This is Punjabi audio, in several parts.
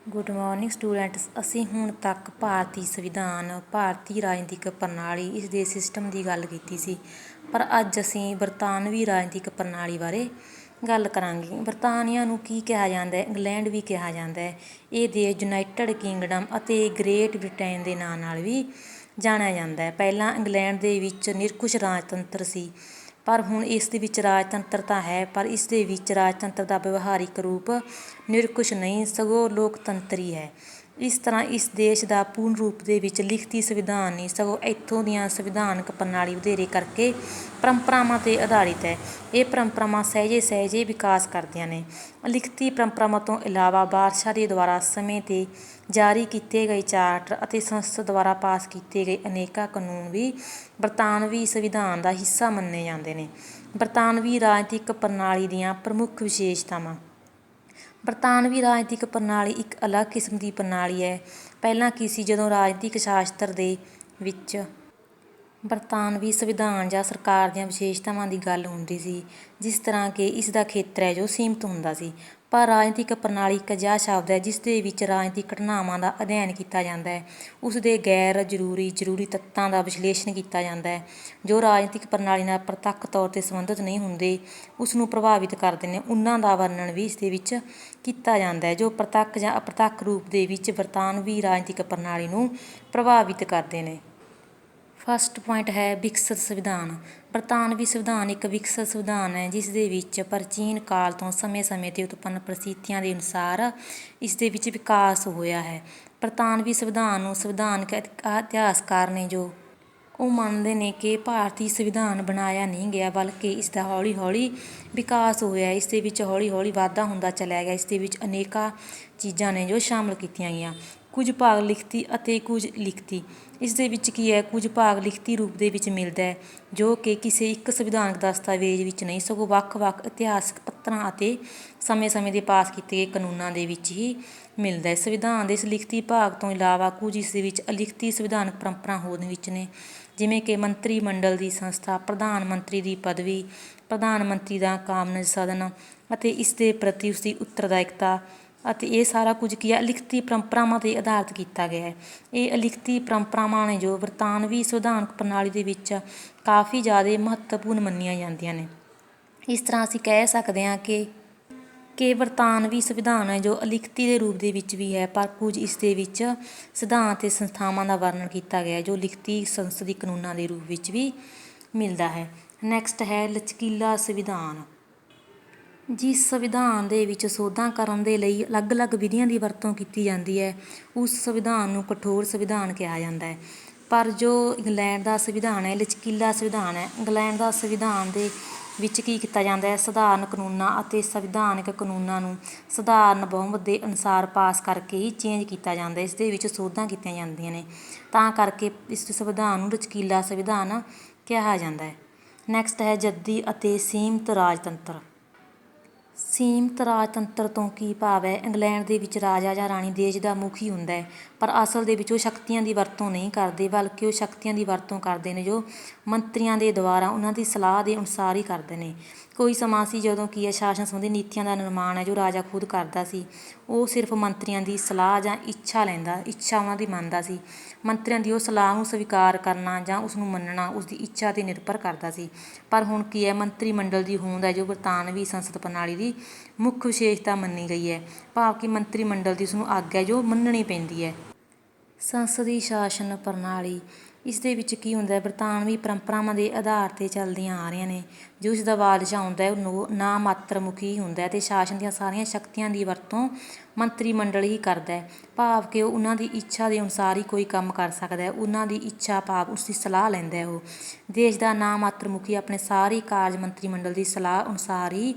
Good morning students. ਅਸੀਂ ਹੁਣ ਤੱਕ ਭਾਰਤੀ ਸੰਵਿਧਾਨ, ਭਾਰਤੀ ਰਾਜਨੀਤਿਕ ਪ੍ਰਣਾਲੀ, ਇਸ ਦੇ ਸਿਸਟਮ ਦੀ ਗੱਲ ਕੀਤੀ ਸੀ, ਪਰ ਅੱਜ ਅਸੀਂ ਬਰਤਾਨਵੀ ਰਾਜਨੀਤਿਕ ਪ੍ਰਣਾਲੀ ਬਾਰੇ ਗੱਲ ਕਰਾਂਗੇ। ਬਰਤਾਨੀਆ ਨੂੰ ਕੀ ਕਿਹਾ ਜਾਂਦਾ ਹੈ? ਇੰਗਲੈਂਡ ਵੀ ਕਿਹਾ ਜਾਂਦਾ ਹੈ। ਇਹ ਦੇਸ਼ ਯੂਨਾਈਟਿਡ ਕਿੰਗਡਮ ਅਤੇ ਗ੍ਰੇਟ ਬ੍ਰਿਟੇਨ ਦੇ ਨਾਂ ਨਾਲ ਵੀ ਜਾਣਿਆ ਜਾਂਦਾ ਹੈ। ਪਹਿਲਾਂ ਇੰਗਲੈਂਡ ਦੇ ਵਿੱਚ ਨਿਰੰਕੁਸ਼ ਰਾਜਤੰਤਰ ਸੀ, ਪਰ ਹੁਣ ਇਸ ਦੇ ਵਿੱਚ ਰਾਜਤੰਤਰ ਤਾਂ ਹੈ, ਪਰ ਇਸ ਦੇ ਵਿੱਚ ਰਾਜਤੰਤਰ ਦਾ ਵਿਵਹਾਰਿਕ ਰੂਪ ਨਿਰੰਕੁਸ਼ ਨਹੀਂ, ਸਗੋਂ ਲੋਕਤੰਤਰੀ ਹੈ। ਇਸ ਤਰ੍ਹਾਂ ਇਸ ਦੇਸ਼ ਦਾ ਪੂਰਨ ਰੂਪ ਦੇ ਵਿੱਚ ਲਿਖਤੀ ਸੰਵਿਧਾਨ ਨਹੀਂ, ਸਗੋਂ ਇੱਥੋਂ ਦੀਆਂ ਸੰਵਿਧਾਨਕ ਪ੍ਰਣਾਲੀ ਵਧੇਰੇ ਕਰਕੇ ਪਰੰਪਰਾਵਾਂ 'ਤੇ ਆਧਾਰਿਤ ਹੈ। ਇਹ ਪਰੰਪਰਾਵਾਂ ਸਹਿਜੇ ਵਿਕਾਸ ਕਰਦੀਆਂ ਨੇ। ਲਿਖਤੀ ਪਰੰਪਰਾਵਾਂ ਤੋਂ ਇਲਾਵਾ ਬਾਦਸ਼ਾਹ ਦੇ ਦੁਆਰਾ ਸਮੇਂ 'ਤੇ ਜਾਰੀ ਕੀਤੇ ਗਏ ਚਾਰਟਰ ਅਤੇ ਸੰਸਦ ਦੁਆਰਾ ਪਾਸ ਕੀਤੇ ਗਏ ਅਨੇਕਾਂ ਕਾਨੂੰਨ ਵੀ ਬਰਤਾਨਵੀ ਸੰਵਿਧਾਨ ਦਾ ਹਿੱਸਾ ਮੰਨੇ ਜਾਂਦੇ ਨੇ। ਬਰਤਾਨਵੀ ਰਾਜਨੀਤਿਕ ਪ੍ਰਣਾਲੀ ਦੀਆਂ ਪ੍ਰਮੁੱਖ ਵਿਸ਼ੇਸ਼ਤਾਵਾਂ। ਬਰਤਾਨਵੀ ਰਾਜਨੀਤਿਕ ਪ੍ਰਣਾਲੀ ਇੱਕ ਅਲੱਗ ਕਿਸਮ ਦੀ ਪ੍ਰਣਾਲੀ ਹੈ। ਪਹਿਲਾਂ ਕੀ ਸੀ, ਜਦੋਂ ਰਾਜਨੀਤਿਕ ਸ਼ਾਸਤਰ ਦੇ ਵਿੱਚ ਬਰਤਾਨਵੀ ਸੰਵਿਧਾਨ ਜਾਂ ਸਰਕਾਰ ਦੀਆਂ ਵਿਸ਼ੇਸ਼ਤਾਵਾਂ ਦੀ ਗੱਲ ਹੁੰਦੀ ਸੀ, ਜਿਸ ਤਰ੍ਹਾਂ ਕਿ ਇਸ ਦਾ ਖੇਤਰ ਹੈ ਜੋ ਸੀਮਿਤ ਹੁੰਦਾ ਸੀ। ਪਰ ਰਾਜਨੀਤਿਕ ਪ੍ਰਣਾਲੀ ਇੱਕ ਅਜਿਹਾ ਸ਼ਬਦ ਹੈ ਜਿਸ ਦੇ ਵਿੱਚ ਰਾਜਨੀਤਿਕ ਘਟਨਾਵਾਂ ਦਾ ਅਧਿਐਨ ਕੀਤਾ ਜਾਂਦਾ ਹੈ, ਉਸ ਦੇ ਗੈਰ ਜ਼ਰੂਰੀ ਤੱਤਾਂ ਦਾ ਵਿਸ਼ਲੇਸ਼ਣ ਕੀਤਾ ਜਾਂਦਾ ਹੈ ਜੋ ਰਾਜਨੀਤਿਕ ਪ੍ਰਣਾਲੀ ਨਾਲ ਪ੍ਰਤੱਖ ਤੌਰ 'ਤੇ ਸੰਬੰਧਿਤ ਨਹੀਂ ਹੁੰਦੇ, ਉਸ ਨੂੰ ਪ੍ਰਭਾਵਿਤ ਕਰਦੇ ਨੇ। ਉਹਨਾਂ ਦਾ ਵਰਣਨ ਵੀ ਇਸ ਦੇ ਵਿੱਚ ਕੀਤਾ ਜਾਂਦਾ ਹੈ ਜੋ ਪ੍ਰਤੱਖ ਜਾਂ ਅਪ੍ਰਤੱਖ ਰੂਪ ਦੇ ਵਿੱਚ ਬਰਤਾਨਵੀ ਰਾਜਨੀਤਿਕ ਪ੍ਰਣਾਲੀ ਨੂੰ ਪ੍ਰਭਾਵਿਤ ਕਰਦੇ ਨੇ। ਫਸਟ ਪੁਆਇੰਟ ਹੈ ਵਿਕਸਿਤ ਸੰਵਿਧਾਨ। ਬਰਤਾਨਵੀ ਸੰਵਿਧਾਨ ਇੱਕ ਵਿਕਸਿਤ ਸੰਵਿਧਾਨ ਹੈ ਜਿਸ ਦੇ ਵਿੱਚ ਪ੍ਰਾਚੀਨ ਕਾਲ ਤੋਂ ਸਮੇਂ-ਸਮੇਂ 'ਤੇ ਉਤਪੰਨ ਪਰਿਸਥਿਤੀਆਂ ਦੇ ਅਨੁਸਾਰ ਇਸ ਦੇ ਵਿੱਚ ਵਿਕਾਸ ਹੋਇਆ ਹੈ। ਬਰਤਾਨਵੀ ਸੰਵਿਧਾਨ ਨੂੰ ਸੰਵਿਧਾਨਕ ਇਤਿਹਾਸਕਾਰ ਨੇ ਜੋ ਉਹ ਮੰਨਦੇ ਨੇ ਕਿ ਭਾਰਤੀ ਸੰਵਿਧਾਨ ਬਣਾਇਆ ਨਹੀਂ ਗਿਆ, ਬਲਕਿ ਇਸ ਦਾ ਹੌਲੀ-ਹੌਲੀ ਵਿਕਾਸ ਹੋਇਆ। ਇਸ ਦੇ ਵਿੱਚ ਹੌਲੀ-ਹੌਲੀ ਵਾਧਾ ਹੁੰਦਾ ਚਲਿਆ ਗਿਆ। ਇਸ ਦੇ ਵਿੱਚ ਅਨੇਕਾਂ ਚੀਜ਼ਾਂ ਨੇ ਜੋ ਸ਼ਾਮਲ ਕੀਤੀਆਂ ਗਈਆਂ। ਕੁਝ ਭਾਗ ਲਿਖਤੀ ਅਤੇ ਕੁਝ ਲਿਖਤੀ। ਇਸ ਦੇ ਵਿੱਚ ਕੀ ਹੈ, ਕੁਝ ਭਾਗ ਲਿਖਤੀ ਰੂਪ ਦੇ ਵਿੱਚ ਮਿਲਦਾ ਹੈ ਜੋ ਕਿ ਕਿਸੇ ਇੱਕ ਸੰਵਿਧਾਨਕ ਦਸਤਾਵੇਜ਼ ਵਿੱਚ ਨਹੀਂ, ਸਗੋਂ ਵੱਖ-ਵੱਖ ਇਤਿਹਾਸਕ ਪੱਤਰਾਂ ਅਤੇ ਸਮੇਂ-ਸਮੇਂ ਦੇ ਪਾਸ ਕੀਤੇ ਗਏ ਕਾਨੂੰਨਾਂ ਦੇ ਵਿੱਚ ਹੀ ਮਿਲਦਾ ਹੈ। ਸੰਵਿਧਾਨ ਦੇ ਇਸ ਲਿਖਤੀ ਭਾਗ ਤੋਂ ਇਲਾਵਾ ਕੁਝ ਇਸ ਦੇ ਵਿੱਚ ਅਲਿਖਤੀ ਸੰਵਿਧਾਨਕ ਪਰੰਪਰਾ ਹੋਂਦ ਵਿੱਚ ਨੇ, ਜਿਵੇਂ ਕਿ ਮੰਤਰੀ ਮੰਡਲ ਦੀ ਸੰਸਥਾ, ਪ੍ਰਧਾਨ ਮੰਤਰੀ ਦੀ ਪਦਵੀ, ਪ੍ਰਧਾਨ ਮੰਤਰੀ ਦਾ ਕਾਬਿਨੇਟ ਸਦਨ ਅਤੇ ਇਸ ਦੇ ਪ੍ਰਤੀ ਉਸਦੀ ਉੱਤਰਦਾਇਕਤਾ, ਅਤੇ ਇਹ ਸਾਰਾ ਕੁਝ ਕੀ ਹੈ, ਅਲਿਖਤੀ ਪਰੰਪਰਾਵਾਂ 'ਤੇ ਆਧਾਰਿਤ ਕੀਤਾ ਗਿਆ ਹੈ। ਇਹ ਅਲਿਖਤੀ ਪਰੰਪਰਾਵਾਂ ਨੇ ਜੋ ਬਰਤਾਨਵੀ ਸੰਵਿਧਾਨਕ ਪ੍ਰਣਾਲੀ ਦੇ ਵਿੱਚ ਕਾਫੀ ਜ਼ਿਆਦਾ ਮਹੱਤਵਪੂਰਨ ਮੰਨੀਆਂ ਜਾਂਦੀਆਂ ਨੇ। ਇਸ ਤਰ੍ਹਾਂ ਅਸੀਂ ਕਹਿ ਸਕਦੇ ਹਾਂ ਕਿ ਬਰਤਾਨਵੀ ਸੰਵਿਧਾਨ ਹੈ ਜੋ ਅਲਿਖਤੀ ਦੇ ਰੂਪ ਦੇ ਵਿੱਚ ਵੀ ਹੈ, ਪਰ ਕੁਝ ਇਸ ਦੇ ਵਿੱਚ ਸਿਧਾਂਤ ਅਤੇ ਸੰਸਥਾਵਾਂ ਦਾ ਵਰਣਨ ਕੀਤਾ ਗਿਆ ਜੋ ਲਿਖਤੀ ਸੰਸਦੀ ਕਾਨੂੰਨਾਂ ਦੇ ਰੂਪ ਵਿੱਚ ਵੀ ਮਿਲਦਾ ਹੈ। ਨੈਕਸਟ ਹੈ ਲਚਕੀਲਾ ਸੰਵਿਧਾਨ। ਜਿਸ ਸੰਵਿਧਾਨ ਦੇ ਵਿੱਚ ਸੋਧਾਂ ਕਰਨ ਦੇ ਲਈ ਅਲੱਗ-ਅਲੱਗ ਵਿਧੀਆਂ ਦੀ ਵਰਤੋਂ ਕੀਤੀ ਜਾਂਦੀ ਹੈ, ਉਸ ਸੰਵਿਧਾਨ ਨੂੰ ਕਠੋਰ ਸੰਵਿਧਾਨ ਕਿਹਾ ਜਾਂਦਾ ਹੈ। ਪਰ ਜੋ ਇੰਗਲੈਂਡ ਦਾ ਸੰਵਿਧਾਨ ਹੈ, ਲਚਕੀਲਾ ਸੰਵਿਧਾਨ ਹੈ। ਇੰਗਲੈਂਡ ਦਾ ਸੰਵਿਧਾਨ ਦੇ ਵਿੱਚ ਕੀ ਕੀਤਾ ਜਾਂਦਾ ਹੈ, ਸਧਾਰਨ ਕਾਨੂੰਨਾਂ ਅਤੇ ਸੰਵਿਧਾਨਕ ਕਾਨੂੰਨਾਂ ਨੂੰ ਸਧਾਰਨ ਬਹੁਮਤ ਦੇ ਅਨੁਸਾਰ ਪਾਸ ਕਰਕੇ ਹੀ ਚੇਂਜ ਕੀਤਾ ਜਾਂਦਾ ਹੈ। ਇਸ ਦੇ ਵਿੱਚ ਸੋਧਾਂ ਕੀਤੀਆਂ ਜਾਂਦੀਆਂ ਨੇ, ਤਾਂ ਕਰਕੇ ਇਸ ਸੰਵਿਧਾਨ ਨੂੰ ਲਚਕੀਲਾ ਸੰਵਿਧਾਨ ਕਿਹਾ ਜਾਂਦਾ ਹੈ। ਨੈਕਸਟ ਹੈ ਜੱਦੀ ਅਤੇ ਸੀਮਿਤ ਰਾਜਤੰਤਰ। ਸੀਮਿਤ ਰਾਜਤੰਤਰ ਤੋਂ ਕੀ ਭਾਵ ਹੈ? ਇੰਗਲੈਂਡ ਦੇ ਵਿੱਚ ਰਾਜਾ ਜਾਂ ਰਾਣੀ ਦੇਸ਼ ਦਾ ਮੁਖੀ ਹੁੰਦਾ ਹੈ, ਪਰ ਅਸਲ ਦੇ ਵਿੱਚ ਉਹ ਸ਼ਕਤੀਆਂ ਦੀ ਵਰਤੋਂ ਨਹੀਂ ਕਰਦੇ, ਬਲਕਿ ਉਹ ਸ਼ਕਤੀਆਂ ਦੀ ਵਰਤੋਂ ਕਰਦੇ ਨੇ ਜੋ ਮੰਤਰੀਆਂ ਦੇ ਦੁਆਰਾ ਉਹਨਾਂ ਦੀ ਸਲਾਹ ਦੇ ਅਨੁਸਾਰ ਹੀ ਕਰਦੇ ਨੇ। ਕੋਈ ਸਮਾਂ ਸੀ ਜਦੋਂ ਕੀ ਹੈ, ਸ਼ਾਸਨ ਸੰਬੰਧੀ ਨੀਤੀਆਂ ਦਾ ਨਿਰਮਾਣ ਹੈ ਜੋ ਰਾਜਾ ਖੁਦ ਕਰਦਾ ਸੀ। ਉਹ ਸਿਰਫ ਮੰਤਰੀਆਂ ਦੀ ਸਲਾਹ ਜਾਂ ਇੱਛਾ ਉਹਨਾਂ ਦੀ ਮੰਨਦਾ ਸੀ। ਮੰਤਰੀਆਂ ਦੀ ਉਹ ਸਲਾਹ ਨੂੰ ਸਵੀਕਾਰ ਕਰਨਾ ਜਾਂ ਉਸ ਨੂੰ ਮੰਨਣਾ ਉਸਦੀ ਇੱਛਾ 'ਤੇ ਨਿਰਭਰ ਕਰਦਾ ਸੀ। ਪਰ ਹੁਣ ਕੀ ਹੈ, ਮੰਤਰੀ ਮੰਡਲ ਦੀ ਹੋਂਦ ਹੈ ਜੋ ਬਰਤਾਨਵੀ ਸੰਸਦ ਪ੍ਰਣਾਲੀ ਦੀ ਮੁੱਖ ਵਿਸ਼ੇਸ਼ਤਾ ਮੰਨੀ ਗਈ ਹੈ, ਭਾਵ ਕਿ ਮੰਤਰੀ ਮੰਡਲ ਦੀ ਉਸਨੂੰ ਆਗਿਆ ਜੋ ਮੰਨਣੀ ਪੈਂਦੀ ਹੈ। ਸੰਸਦੀ ਸ਼ਾਸਨ ਪ੍ਰਣਾਲੀ। ਇਸ ਦੇ ਵਿੱਚ ਕੀ ਹੁੰਦਾ ਹੈ, ਬਰਤਾਨਵੀ ਪਰੰਪਰਾਵਾਂ ਦੇ ਆਧਾਰ 'ਤੇ ਚੱਲਦੀਆਂ ਆ ਰਹੀਆਂ ਨੇ। ਜੋ ਇਸ ਦਾ ਬਾਦਸ਼ਾਹ ਹੁੰਦਾ ਹੈ ਉਹ ਨਾ ਮਾਤਰ ਮੁਖੀ ਹੁੰਦਾ ਹੈ ਅਤੇ ਸ਼ਾਸਨ ਦੀਆਂ ਸਾਰੀਆਂ ਸ਼ਕਤੀਆਂ ਦੀ ਵਰਤੋਂ ਮੰਤਰੀ ਮੰਡਲ ਹੀ ਕਰਦਾ ਹੈ, ਭਾਵ ਕਿ ਉਹ ਉਹਨਾਂ ਦੀ ਇੱਛਾ ਦੇ ਅਨੁਸਾਰ ਹੀ ਕੋਈ ਕੰਮ ਕਰ ਸਕਦਾ ਹੈ। ਉਹਨਾਂ ਦੀ ਇੱਛਾ ਭਾਵ ਉਸਦੀ ਸਲਾਹ ਲੈਂਦਾ ਹੈ। ਉਹ ਦੇਸ਼ ਦਾ ਨਾ ਮਾਤਰ ਮੁਖੀ ਆਪਣੇ ਸਾਰੇ ਕਾਰਜ ਮੰਤਰੀ ਮੰਡਲ ਦੀ ਸਲਾਹ ਅਨੁਸਾਰ ਹੀ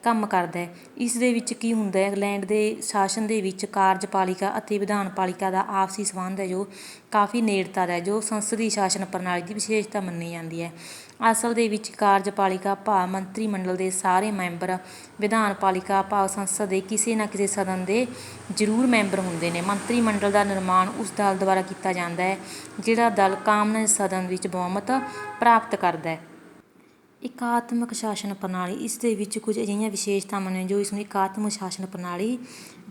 ਕੰਮ ਕਰਦਾ ਹੈ। ਇਸ ਦੇ ਵਿੱਚ ਕੀ ਹੁੰਦਾ ਹੈ, ਇੰਗਲੈਂਡ ਦੇ ਸ਼ਾਸਨ ਦੇ ਵਿੱਚ ਕਾਰਜਪਾਲਿਕਾ ਅਤੇ ਵਿਧਾਨਪਾਲਿਕਾ ਦਾ ਆਪਸੀ ਸੰਬੰਧ ਹੈ ਜੋ ਕਾਫੀ ਨੇੜਤਾ ਦਾ ਹੈ, ਜੋ ਸੰਸਦੀ ਸ਼ਾਸਨ ਪ੍ਰਣਾਲੀ ਦੀ ਵਿਸ਼ੇਸ਼ਤਾ ਮੰਨੀ ਜਾਂਦੀ ਹੈ। ਅਸਲ ਦੇ ਵਿੱਚ ਕਾਰਜਪਾਲਿਕਾ ਭਾਵ ਮੰਤਰੀ ਮੰਡਲ ਦੇ ਸਾਰੇ ਮੈਂਬਰ, ਵਿਧਾਨਪਾਲਿਕਾ ਭਾਵ ਸੰਸਦ ਦੇ ਕਿਸੇ ਨਾ ਕਿਸੇ ਸਦਨ ਦੇ ਜ਼ਰੂਰ ਮੈਂਬਰ ਹੁੰਦੇ ਨੇ। ਮੰਤਰੀ ਮੰਡਲ ਦਾ ਨਿਰਮਾਣ ਉਸ ਦਲ ਦੁਆਰਾ ਕੀਤਾ ਜਾਂਦਾ ਹੈ ਜਿਹੜਾ ਦਲ ਕਾਬਿਨੇਟ ਸਦਨ ਵਿੱਚ ਬਹੁਮਤ ਪ੍ਰਾਪਤ ਕਰਦਾ ਹੈ। ਇਕਾਤਮਕ ਸ਼ਾਸਨ ਪ੍ਰਣਾਲੀ। ਇਸ ਦੇ ਵਿੱਚ ਕੁਝ ਅਜਿਹੀਆਂ ਵਿਸ਼ੇਸ਼ਤਾਵਾਂ ਨੇ ਜੋ ਇਸ ਨੂੰ ਇਕਾਤਮਕ ਸ਼ਾਸਨ ਪ੍ਰਣਾਲੀ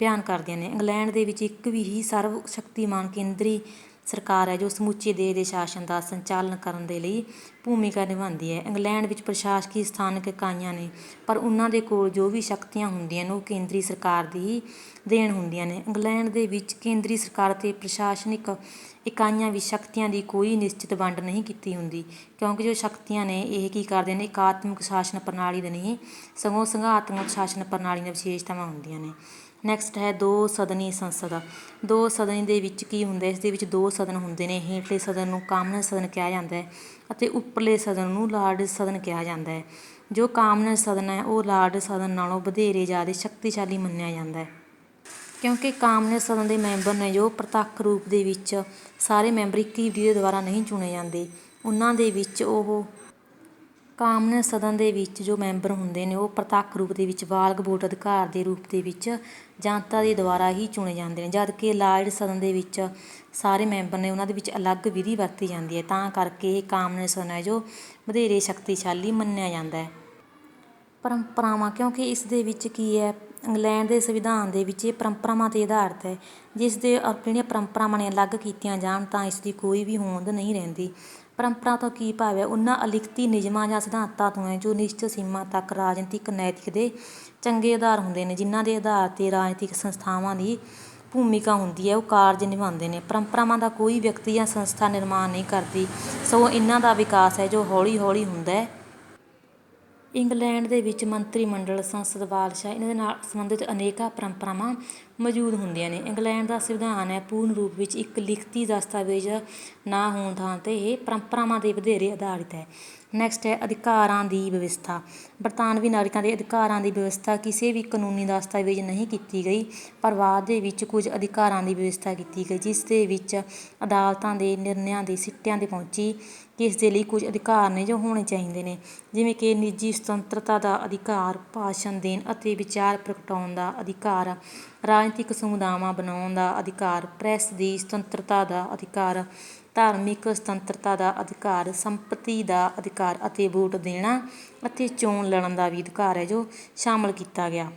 ਬਿਆਨ ਕਰਦੀਆਂ ਨੇ। ਇੰਗਲੈਂਡ ਦੇ ਵਿੱਚ ਇੱਕ ਵੀ ਹੀ ਸਰਵ ਸ਼ਕਤੀਮਾਨ ਕੇਂਦਰੀ ਸਰਕਾਰ ਹੈ ਜੋ ਸਮੁੱਚੇ ਦੇਸ਼ ਦੇ ਸ਼ਾਸਨ ਦਾ ਸੰਚਾਲਨ ਕਰਨ ਦੇ ਲਈ ਭੂਮਿਕਾ ਨਿਭਾਉਂਦੀ ਹੈ। ਇੰਗਲੈਂਡ ਵਿੱਚ ਪ੍ਰਸ਼ਾਸਕੀ ਸਥਾਨਕ ਇਕਾਈਆਂ ਨੇ, ਪਰ ਉਹਨਾਂ ਦੇ ਕੋਲ ਜੋ ਵੀ ਸ਼ਕਤੀਆਂ ਹੁੰਦੀਆਂ ਨੇ ਉਹ ਕੇਂਦਰੀ ਸਰਕਾਰ ਦੀ ਹੀ ਦੇਣ ਹੁੰਦੀਆਂ ਨੇ। ਇੰਗਲੈਂਡ ਦੇ ਵਿੱਚ ਕੇਂਦਰੀ ਸਰਕਾਰ ਅਤੇ ਪ੍ਰਸ਼ਾਸਨਿਕ ਇਕਾਈਆਂ ਵਿੱਚ ਸ਼ਕਤੀਆਂ ਦੀ ਕੋਈ ਨਿਸ਼ਚਿਤ ਵੰਡ ਨਹੀਂ ਕੀਤੀ ਹੁੰਦੀ, ਕਿਉਂਕਿ ਜੋ ਸ਼ਕਤੀਆਂ ਨੇ ਇਹ ਕੀ ਕਰਦੇ ਨੇ, ਇਕਾਤਮਕ ਸ਼ਾਸਨ ਪ੍ਰਣਾਲੀ ਦੇ ਨਹੀਂ ਸਗੋਂ ਸੰਘਾਤਮਕ ਸ਼ਾਸਨ ਪ੍ਰਣਾਲੀ ਦੀਆਂ ਵਿਸ਼ੇਸ਼ਤਾਵਾਂ ਹੁੰਦੀਆਂ ਨੇ। ਨੈਕਸਟ ਹੈ ਦੋ ਸਦਨੀ ਸੰਸਦ। ਦੋ ਸਦਨੀ ਦੇ ਵਿੱਚ ਕੀ ਹੁੰਦਾ, ਇਸ ਦੇ ਵਿੱਚ ਦੋ ਸਦਨ ਹੁੰਦੇ ਨੇ। ਹੇਠਲੇ ਸਦਨ ਨੂੰ ਕਾਮਨ ਸਦਨ ਕਿਹਾ ਜਾਂਦਾ ਹੈ ਅਤੇ ਉੱਪਰਲੇ ਸਦਨ ਨੂੰ ਲਾਰਡ ਸਦਨ ਕਿਹਾ ਜਾਂਦਾ ਹੈ। ਜੋ ਕਾਮਨ ਸਦਨ ਹੈ ਉਹ ਲਾਰਡ ਸਦਨ ਨਾਲੋਂ ਵਧੇਰੇ ਜ਼ਿਆਦਾ ਸ਼ਕਤੀਸ਼ਾਲੀ ਮੰਨਿਆ ਜਾਂਦਾ ਹੈ, ਕਿਉਂਕਿ ਕਾਮਨ ਸਦਨ ਦੇ ਮੈਂਬਰ ਨੇ ਜੋ ਪ੍ਰਤੱਖ ਰੂਪ ਦੇ ਵਿੱਚ ਸਾਰੇ ਮੈਂਬਰ ਇੱਕ ਹੀ ਵਿਧੀ ਦੇ ਦੁਆਰਾ ਨਹੀਂ ਚੁਣੇ ਜਾਂਦੇ। ਉਹਨਾਂ ਦੇ ਵਿੱਚ ਉਹ ਕਾਮਨ ਸਦਨ ਦੇ ਵਿੱਚ ਜੋ ਮੈਂਬਰ ਹੁੰਦੇ ਨੇ ਉਹ ਪ੍ਰਤੱਖ ਰੂਪ ਦੇ ਵਿੱਚ ਬਾਲਗ ਵੋਟ ਅਧਿਕਾਰ ਦੇ ਰੂਪ ਦੇ ਵਿੱਚ ਜਨਤਾ ਦੇ ਦੁਆਰਾ ਹੀ ਚੁਣੇ ਜਾਂਦੇ ਨੇ, ਜਦ ਕਿ ਲਾਰਡ ਸਦਨ ਦੇ ਵਿੱਚ ਸਾਰੇ ਮੈਂਬਰ ਨੇ ਉਹਨਾਂ ਦੇ ਵਿੱਚ ਅਲੱਗ ਵਿਧੀ ਵਰਤੀ ਜਾਂਦੀ ਹੈ। ਤਾਂ ਕਰਕੇ ਇਹ ਕਾਮਨ ਸਦਨ ਹੈ ਜੋ ਵਧੇਰੇ ਸ਼ਕਤੀਸ਼ਾਲੀ ਮੰਨਿਆ ਜਾਂਦਾ ਹੈ। ਪਰੰਪਰਾਵਾਂ, ਕਿਉਂਕਿ ਇਸ ਦੇ ਵਿੱਚ ਕੀ ਹੈ, ਇੰਗਲੈਂਡ ਦੇ ਸੰਵਿਧਾਨ ਦੇ ਵਿੱਚ ਇਹ ਪਰੰਪਰਾਵਾਂ 'ਤੇ ਆਧਾਰਿਤ ਹੈ। ਜਿਸ ਦੇ ਜਿਹੜੀਆਂ ਪਰੰਪਰਾਵਾਂ ਨੇ ਅਲੱਗ ਕੀਤੀਆਂ ਜਾਣ ਤਾਂ ਇਸ ਦੀ ਕੋਈ ਵੀ ਹੋਂਦ ਨਹੀਂ ਰਹਿੰਦੀ। ਪਰੰਪਰਾ ਤੋਂ ਕੀ ਭਾਵ ਹੈ, ਉਹਨਾਂ ਅਲਿਖਤੀ ਨਿਯਮਾਂ ਜਾਂ ਸਿਧਾਂਤਾਂ ਤੋਂ ਹੈ ਜੋ ਨਿਸ਼ਚਿਤ ਸੀਮਾ ਤੱਕ ਰਾਜਨੀਤਿਕ ਨੈਤਿਕ ਦੇ ਚੰਗੇ ਆਧਾਰ ਹੁੰਦੇ ਨੇ, ਜਿਨ੍ਹਾਂ ਦੇ ਆਧਾਰ 'ਤੇ ਰਾਜਨੀਤਿਕ ਸੰਸਥਾਵਾਂ ਦੀ ਭੂਮਿਕਾ ਹੁੰਦੀ ਹੈ ਉਹ ਕਾਰਜ ਨਿਭਾਉਂਦੇ ਨੇ। ਪਰੰਪਰਾਵਾਂ ਦਾ ਕੋਈ ਵਿਅਕਤੀ ਜਾਂ ਸੰਸਥਾ ਨਿਰਮਾਣ ਨਹੀਂ ਕਰਦੀ, ਸਗੋਂ ਇਹਨਾਂ ਦਾ ਵਿਕਾਸ ਹੈ ਜੋ ਹੌਲੀ ਹੌਲੀ ਹੁੰਦਾ ਹੈ। ਇੰਗਲੈਂਡ ਦੇ ਵਿੱਚ ਮੰਤਰੀ ਮੰਡਲ, ਸੰਸਦ, ਬਾਦਸ਼ਾਹ, ਇਹਨਾਂ ਦੇ ਨਾਲ ਸੰਬੰਧਿਤ ਅਨੇਕਾਂ ਪਰੰਪਰਾਵਾਂ ਮੌਜੂਦ ਹੁੰਦੀਆਂ ਨੇ। ਇੰਗਲੈਂਡ ਦਾ ਸੰਵਿਧਾਨ ਹੈ ਪੂਰਨ ਰੂਪ ਵਿੱਚ ਇੱਕ ਲਿਖਤੀ ਦਸਤਾਵੇਜ਼ ਨਾ ਹੋਣ ਥਾਂ 'ਤੇ ਇਹ ਪਰੰਪਰਾਵਾਂ 'ਤੇ ਵਧੇਰੇ ਆਧਾਰਿਤ ਹੈ। ਨੈਕਸਟ ਹੈ ਅਧਿਕਾਰਾਂ ਦੀ ਵਿਵਸਥਾ। ਬਰਤਾਨਵੀ ਨਾਗਰਿਕਾਂ ਦੇ ਅਧਿਕਾਰਾਂ ਦੀ ਵਿਵਸਥਾ ਕਿਸੇ ਵੀ ਕਾਨੂੰਨੀ ਦਸਤਾਵੇਜ਼ ਨਹੀਂ ਕੀਤੀ ਗਈ, ਪਰ ਬਾਅਦ ਦੇ ਵਿੱਚ ਕੁਝ ਅਧਿਕਾਰਾਂ ਦੀ ਵਿਵਸਥਾ ਕੀਤੀ ਗਈ, ਜਿਸ ਦੇ ਵਿੱਚ ਅਦਾਲਤਾਂ ਦੇ ਨਿਰਣਿਆਂ ਦੇ ਸਿੱਟਿਆਂ 'ਤੇ ਪਹੁੰਚੀ ਕਿ ਇਸ ਦੇ ਲਈ ਕੁਝ ਅਧਿਕਾਰ ਨੇ ਜੋ ਹੋਣੇ ਚਾਹੀਦੇ ਨੇ, ਜਿਵੇਂ ਕਿ ਨਿੱਜੀ ਸੁਤੰਤਰਤਾ ਦਾ ਅਧਿਕਾਰ, ਭਾਸ਼ਣ ਦੇਣ ਅਤੇ ਵਿਚਾਰ ਪ੍ਰਗਟਾਉਣ ਦਾ ਅਧਿਕਾਰ, ਰਾਜਨੀਤਿਕ ਸਮੁਦਾਵਾਂ ਬਣਾਉਣ ਦਾ ਅਧਿਕਾਰ, ਪ੍ਰੈਸ ਦੀ ਸੁਤੰਤਰਤਾ ਦਾ ਅਧਿਕਾਰ, ਧਾਰਮਿਕ ਸੁਤੰਤਰਤਾ ਦਾ ਅਧਿਕਾਰ, ਸੰਪਤੀ ਦਾ ਅਧਿਕਾਰ ਅਤੇ ਵੋਟ ਦੇਣਾ ਅਤੇ ਚੋਣ ਲੜਨ ਦਾ ਵੀ ਅਧਿਕਾਰ ਹੈ ਜੋ ਸ਼ਾਮਲ ਕੀਤਾ ਗਿਆ।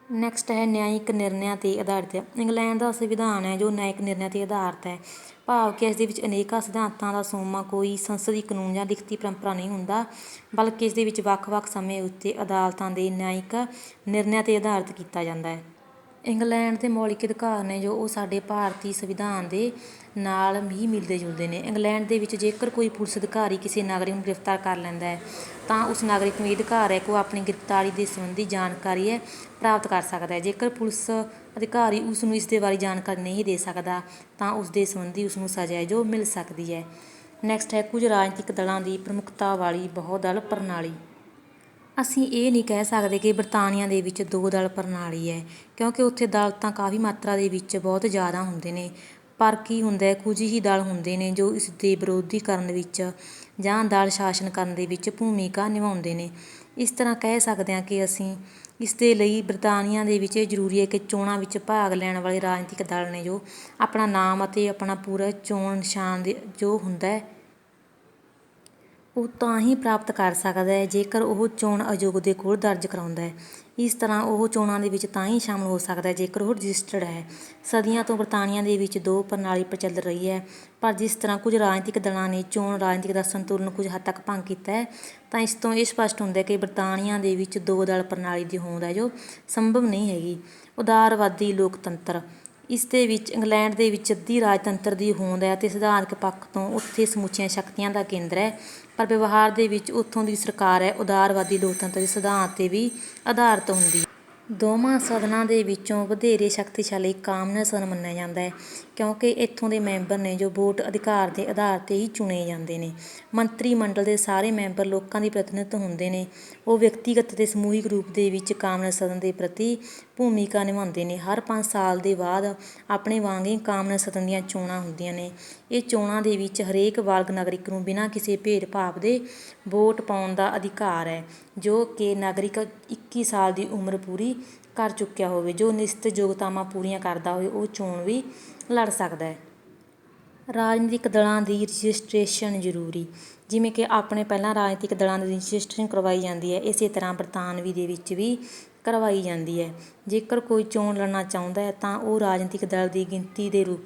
ਨੈਕਸਟ ਹੈ ਨਿਆਂਇਕ ਨਿਰਣਿਆਂ 'ਤੇ ਆਧਾਰਿਤ। ਇੰਗਲੈਂਡ ਦਾ ਸੰਵਿਧਾਨ ਹੈ ਜੋ ਨਿਆਂਇਕ ਨਿਰਣਿਆਂ 'ਤੇ ਆਧਾਰਿਤ ਹੈ, ਭਾਵ ਕਿ ਇਸ ਦੇ ਵਿੱਚ ਅਨੇਕਾਂ ਸਿਧਾਂਤਾਂ ਦਾ ਸੋਮਾ ਕੋਈ ਸੰਸਦੀ ਕਾਨੂੰਨ ਜਾਂ ਲਿਖਤੀ ਪਰੰਪਰਾ ਨਹੀਂ ਹੁੰਦਾ, ਬਲਕਿ ਇਸ ਦੇ ਵਿੱਚ ਵੱਖ-ਵੱਖ ਸਮੇਂ ਉੱਤੇ ਅਦਾਲਤਾਂ ਦੇ ਨਿਆਂਇਕ ਨਿਰਣਿਆਂ 'ਤੇ ਆਧਾਰਿਤ ਕੀਤਾ ਜਾਂਦਾ ਹੈ। ਇੰਗਲੈਂਡ ਦੇ ਮੌਲਿਕ ਅਧਿਕਾਰ ਨੇ ਜੋ ਉਹ ਸਾਡੇ ਭਾਰਤੀ ਸੰਵਿਧਾਨ ਦੇ ਨਾਲ ਹੀ ਮਿਲਦੇ ਜੁਲਦੇ ਨੇ। ਇੰਗਲੈਂਡ ਦੇ ਵਿੱਚ ਜੇਕਰ ਕੋਈ ਪੁਲਿਸ ਅਧਿਕਾਰੀ ਕਿਸੇ ਨਾਗਰਿਕ ਨੂੰ ਗ੍ਰਿਫਤਾਰ ਕਰ ਲੈਂਦਾ ਹੈ ਤਾਂ ਉਸ ਨਾਗਰਿਕ ਨੂੰ ਇਹ ਅਧਿਕਾਰ ਹੈ ਕਿ ਉਹ ਆਪਣੀ ਗ੍ਰਿਫਤਾਰੀ ਦੇ ਸੰਬੰਧੀ ਜਾਣਕਾਰੀ ਹੈ ਪ੍ਰਾਪਤ ਕਰ ਸਕਦਾ ਹੈ। ਜੇਕਰ ਪੁਲਿਸ ਅਧਿਕਾਰੀ ਉਸ ਨੂੰ ਇਸ ਦੇ ਬਾਰੇ ਜਾਣਕਾਰੀ ਨਹੀਂ ਦੇ ਸਕਦਾ ਤਾਂ ਉਸ ਦੇ ਸੰਬੰਧੀ ਉਸ ਨੂੰ ਸਜ਼ਾ ਹੈ ਜੋ ਮਿਲ ਸਕਦੀ ਹੈ। ਨੈਕਸਟ ਹੈ ਕੁਝ ਰਾਜਨੀਤਿਕ ਦਲਾਂ ਦੀ ਪ੍ਰਮੁੱਖਤਾ ਵਾਲੀ ਬਹੁਦਲ ਪ੍ਰਣਾਲੀ। ਅਸੀਂ ਇਹ ਨਹੀਂ ਕਹਿ ਸਕਦੇ ਕਿ ਬਰਤਾਨੀਆ ਦੇ ਵਿੱਚ ਦੋ ਦਲ ਪ੍ਰਣਾਲੀ ਹੈ, ਕਿਉਂਕਿ ਉੱਥੇ ਦਲ ਤਾਂ ਕਾਫੀ ਮਾਤਰਾ ਦੇ ਵਿੱਚ ਬਹੁਤ ਜ਼ਿਆਦਾ ਹੁੰਦੇ ਨੇ, ਪਰ ਕੀ ਹੁੰਦਾ, ਕੁਝ ਹੀ ਦਲ ਹੁੰਦੇ ਨੇ ਜੋ ਇਸ ਦੇ ਵਿਰੋਧੀ ਕਰਨ ਵਿੱਚ ਜਾਂ ਦਲ ਸ਼ਾਸਨ ਕਰਨ ਦੇ ਵਿੱਚ ਭੂਮਿਕਾ ਨਿਭਾਉਂਦੇ ਨੇ। ਇਸ ਤਰ੍ਹਾਂ ਕਹਿ ਸਕਦੇ ਹਾਂ ਕਿ ਅਸੀਂ ਇਸ ਦੇ ਲਈ ਬਰਤਾਨੀਆ ਦੇ ਵਿੱਚ ਇਹ ਜ਼ਰੂਰੀ ਹੈ ਕਿ ਚੋਣਾਂ ਵਿੱਚ ਭਾਗ ਲੈਣ ਵਾਲੇ ਰਾਜਨੀਤਿਕ ਦਲ ਨੇ ਜੋ ਆਪਣਾ ਨਾਮ ਅਤੇ ਆਪਣਾ ਪੂਰਾ ਚੋਣ ਨਿਸ਼ਾਨ ਜੋ ਹੁੰਦਾ ਹੈ ਉਹ ਤਾਂ ਹੀ ਪ੍ਰਾਪਤ ਕਰ ਸਕਦਾ ਹੈ ਜੇਕਰ ਉਹ ਚੋਣ ਆਯੋਗ ਦੇ ਕੋਲ ਦਰਜ ਕਰਾਉਂਦਾ ਹੈ। ਇਸ ਤਰ੍ਹਾਂ ਉਹ ਚੋਣਾਂ ਦੇ ਵਿੱਚ ਤਾਂ ਹੀ ਸ਼ਾਮਲ ਹੋ ਸਕਦਾ ਹੈ ਜੇਕਰ ਉਹ ਰਜਿਸਟਰਡ ਹੈ। ਸਦੀਆਂ ਤੋਂ ਬਰਤਾਨੀਆ ਦੇ ਵਿੱਚ ਦੋ ਪ੍ਰਣਾਲੀ ਪ੍ਰਚੱਲ ਰਹੀ ਹੈ, ਪਰ ਜਿਸ ਤਰ੍ਹਾਂ ਕੁਝ ਰਾਜਨੀਤਿਕ ਦਲਾਂ ਨੇ ਚੋਣ ਰਾਜਨੀਤਿਕ ਦਾ ਸੰਤੁਲਨ ਕੁਝ ਹੱਦ ਤੱਕ ਭੰਗ ਕੀਤਾ ਹੈ, ਤਾਂ ਇਸ ਤੋਂ ਇਹ ਸਪਸ਼ਟ ਹੁੰਦਾ ਹੈ ਕਿ ਬਰਤਾਨੀਆ ਦੇ ਵਿੱਚ ਦੋ ਦਲ ਪ੍ਰਣਾਲੀ ਦੀ ਹੋਂਦ ਹੈ ਜੋ ਸੰਭਵ ਨਹੀਂ ਹੈਗੀ। ਉਦਾਰਵਾਦੀ ਲੋਕਤੰਤਰ। ਇਸ ਦੇ ਵਿੱਚ ਇੰਗਲੈਂਡ ਦੇ ਵਿੱਚ ਅੱਧੀ ਰਾਜਤੰਤਰ ਦੀ ਹੋਂਦ ਹੈ ਅਤੇ ਸਿਧਾਂਤਕ ਪੱਖ ਤੋਂ ਉੱਥੇ ਸਮੁੱਚੀਆਂ ਸ਼ਕਤੀਆਂ ਦਾ ਕੇਂਦਰ ਹੈ, ਪਰ ਵਿਵਹਾਰ ਦੇ ਵਿੱਚ ਉੱਥੋਂ ਦੀ ਸਰਕਾਰ ਹੈ ਉਦਾਰਵਾਦੀ ਲੋਕਤੰਤਰ ਦੇ ਸਿਧਾਂਤ 'ਤੇ ਵੀ ਆਧਾਰਿਤ ਹੁੰਦੀ ਹੈ। ਦੋਵਾਂ ਸਦਨਾਂ ਦੇ ਵਿੱਚੋਂ ਵਧੇਰੇ ਸ਼ਕਤੀਸ਼ਾਲੀ ਕਾਮਨ ਸਦਨ ਮੰਨਿਆ ਜਾਂਦਾ ਹੈ, ਕਿਉਂਕਿ ਇੱਥੋਂ ਦੇ ਮੈਂਬਰ ਨੇ ਜੋ ਵੋਟ ਅਧਿਕਾਰ ਦੇ ਆਧਾਰ 'ਤੇ ਹੀ ਚੁਣੇ ਜਾਂਦੇ ਨੇ। ਮੰਤਰੀ ਮੰਡਲ ਦੇ ਸਾਰੇ ਮੈਂਬਰ ਲੋਕਾਂ ਦੀ ਪ੍ਰਤੀਨਿਧ ਹੁੰਦੇ ਨੇ। ਉਹ ਵਿਅਕਤੀਗਤ ਅਤੇ ਸਮੂਹਿਕ ਰੂਪ ਦੇ ਵਿੱਚ ਕਾਮਨ ਸਦਨ ਦੇ ਪ੍ਰਤੀ ਭੂਮਿਕਾ ਨਿਭਾਉਂਦੇ ਨੇ। ਹਰ 5 ਸਾਲ ਦੇ ਬਾਅਦ ਆਪਣੇ ਵਾਂਗ ਹੀ ਕਾਮਨ ਸਦਨ ਦੀਆਂ ਚੋਣਾਂ ਹੁੰਦੀਆਂ ਨੇ। ਇਹ ਚੋਣਾਂ ਦੇ ਵਿੱਚ ਹਰੇਕ ਬਾਲਗ ਨਾਗਰਿਕ ਨੂੰ ਬਿਨਾਂ ਕਿਸੇ ਭੇਦਭਾਵ ਦੇ ਵੋਟ ਪਾਉਣ ਦਾ ਅਧਿਕਾਰ ਹੈ, ਜੋ ਕਿ ਨਾਗਰਿਕ 21 ਸਾਲ ਦੀ ਉਮਰ ਪੂਰੀ ਕਰ ਚੁੱਕਿਆ ਹੋਵੇ। ਜੋ ਨਿਸ਼ਚਿਤ ਯੋਗਤਾਵਾਂ ਪੂਰੀਆਂ ਕਰਦਾ ਹੋਵੇ ਉਹ ਚੋਣ ਵੀ ਲੜ ਸਕਦਾ ਹੈ। ਰਾਜਨੀਤਿਕ ਦਲਾਂ ਦੀ ਰਜਿਸਟ੍ਰੇਸ਼ਨ ਜ਼ਰੂਰੀ। ਜਿਵੇਂ ਕਿ ਆਪਣੇ ਪਹਿਲਾਂ ਰਾਜਨੀਤਿਕ ਦਲਾਂ ਦੀ ਰਜਿਸਟ੍ਰੇਸ਼ਨ ਕਰਵਾਈ ਜਾਂਦੀ ਹੈ, ਇਸੇ ਤਰ੍ਹਾਂ ਬਰਤਾਨਵੀ ਦੇ ਵਿੱਚ ਵੀ ਕਰਵਾਈ ਜਾਂਦੀ ਹੈ। ਜੇਕਰ ਕੋਈ ਚੋਣ ਲੜਨਾ ਚਾਹੁੰਦਾ ਹੈ ਤਾਂ ਉਹ ਰਾਜਨੀਤਿਕ ਦਲ ਦੀ ਗਿਣਤੀ ਦੇ ਰੂਪ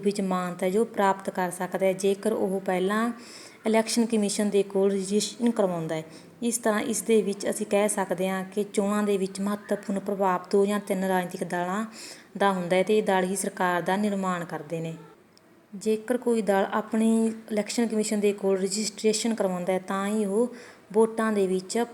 ਵਿੱਚ ਮਾਨਤਾ ਜੋ ਪ੍ਰਾਪਤ ਕਰ ਸਕਦਾ ਹੈ, ਜੇਕਰ ਉਹ ਪਹਿਲਾਂ ਇਲੈਕਸ਼ਨ ਕਮਿਸ਼ਨ ਦੇ ਕੋਲ ਰਜਿਸਟ੍ਰੇਸ਼ਨ ਕਰਵਾਉਂਦਾ ਹੈ। ਇਸ ਤਰ੍ਹਾਂ ਇਸ ਦੇ ਵਿੱਚ ਅਸੀਂ ਕਹਿ ਸਕਦੇ ਹਾਂ ਕਿ ਚੋਣਾਂ ਦੇ ਵਿੱਚ ਮਹੱਤਵਪੂਰਨ ਪ੍ਰਭਾਵ 2 ਜਾਂ 3 ਰਾਜਨੀਤਿਕ ਦਲਾਂ ਦਾ ਹੁੰਦਾ ਹੈ ਅਤੇ ਇਹ ਦਲ ਹੀ ਸਰਕਾਰ ਦਾ ਨਿਰਮਾਣ ਕਰਦੇ ਨੇ। ਜੇਕਰ ਕੋਈ ਦਲ ਆਪਣੀ ਇਲੈਕਸ਼ਨ ਕਮਿਸ਼ਨ ਦੇ ਕੋਲ ਰਜਿਸਟ੍ਰੇਸ਼ਨ ਕਰਵਾਉਂਦਾ ਹੈ ਤਾਂ ਹੀ ਉਹ ਵੋਟਾਂ ਦੇ ਵਿੱਚ